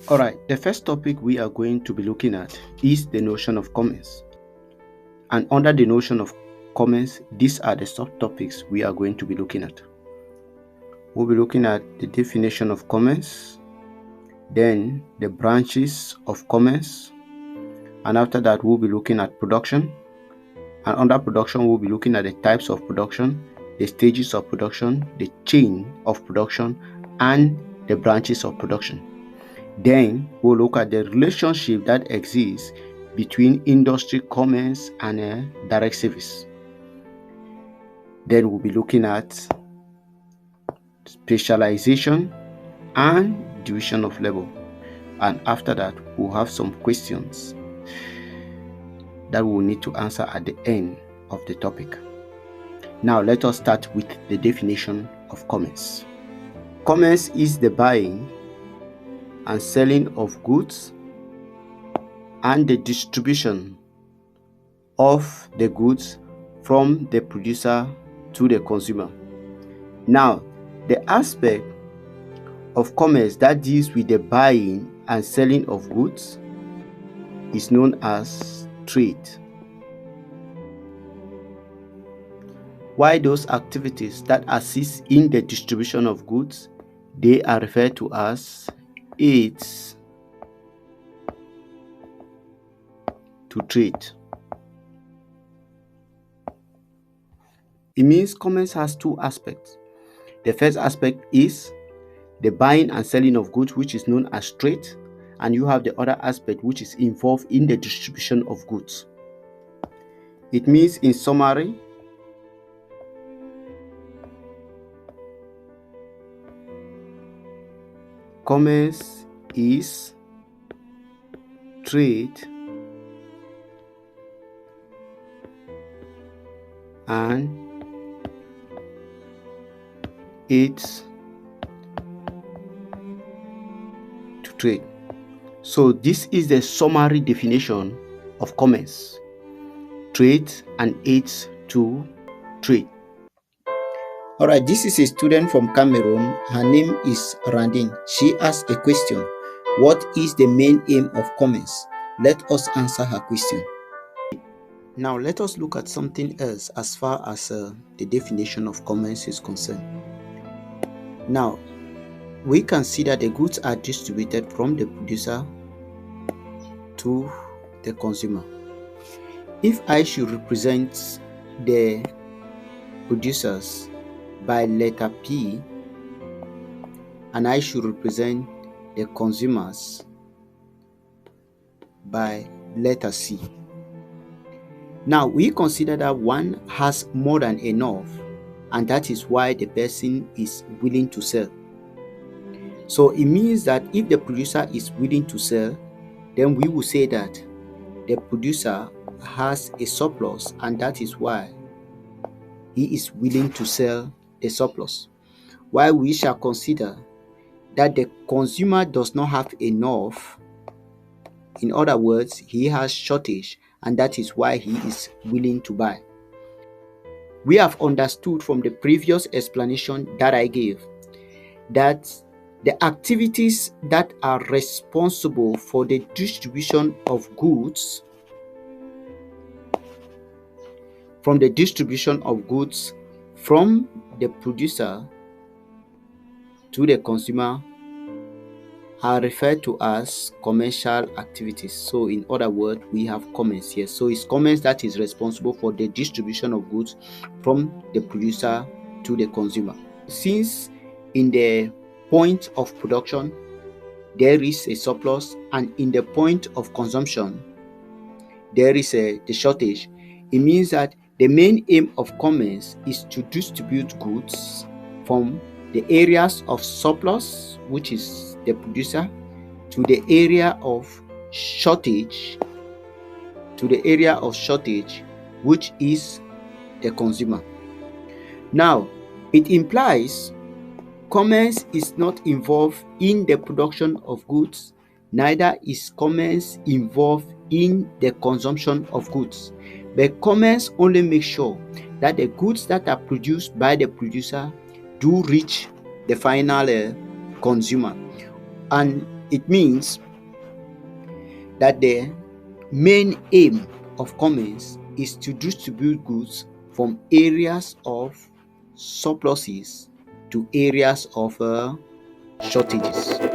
Alright, the first topic we are going to be looking at is the notion of commerce. And under the notion of commerce, these are the subtopics we are going to be looking at. We'll be looking at the definition of commerce, then the branches of commerce, and after that we'll be looking at production. And under production, we'll be looking at the types of production, the stages of production, the chain of production, and the branches of production. Then we'll look at the relationship that exists between industry, commerce, and direct service. Then we'll be looking at specialization and division of labor. And after that, we'll have some questions that we'll need to answer at the end of the topic. Now, let us start with the definition of commerce. Commerce is the buying and selling of goods and the distribution of the goods from the producer to the consumer. Now, the aspect of commerce that deals with the buying and selling of goods is known as trade. While those activities that assist in the distribution of goods, they are referred to as aids to trade. It means commerce has two aspects. The first aspect is the buying and selling of goods, which is known as trade, and you have the other aspect which is involved in the distribution of goods. It means, in summary, commerce is trade and aids to trade. So this is the summary definition of commerce: trade and aids to trade. Alright, this is a student from Cameroon. Her name is Randin. She asked a question: what is the main aim of commerce? Let us answer her question. Now let us look at something else as far as the definition of commerce is concerned. Now, we can see that the goods are distributed from the producer to the consumer. If I should represent the producers by letter P and I should represent the consumers by letter C. Now, we consider that one has more than enough, and that is why the person is willing to sell. So it means that if the producer is willing to sell, then we will say that the producer has a surplus, and that is why he is willing to sell the surplus. While we shall consider that the consumer does not have enough, in other words, he has shortage, and that is why he is willing to buy. We have understood from the previous explanation that I gave that the activities that are responsible for the distribution of goods from the producer to the consumer are referred to as commercial activities. So in other words, we have commerce here. So it's commerce that is responsible for the distribution of goods from the producer to the consumer. Since in the point of production there is a surplus, and in the point of consumption there is the shortage, it means that the main aim of commerce is to distribute goods from the areas of surplus, which is the producer, to the area of shortage, which is the consumer. Now, it implies commerce is not involved in the production of goods, neither is commerce involved in the consumption of goods. But commerce only makes sure that the goods that are produced by the producer do reach the final consumer. And It means that the main aim of commerce is to distribute goods from areas of surpluses to areas of shortages.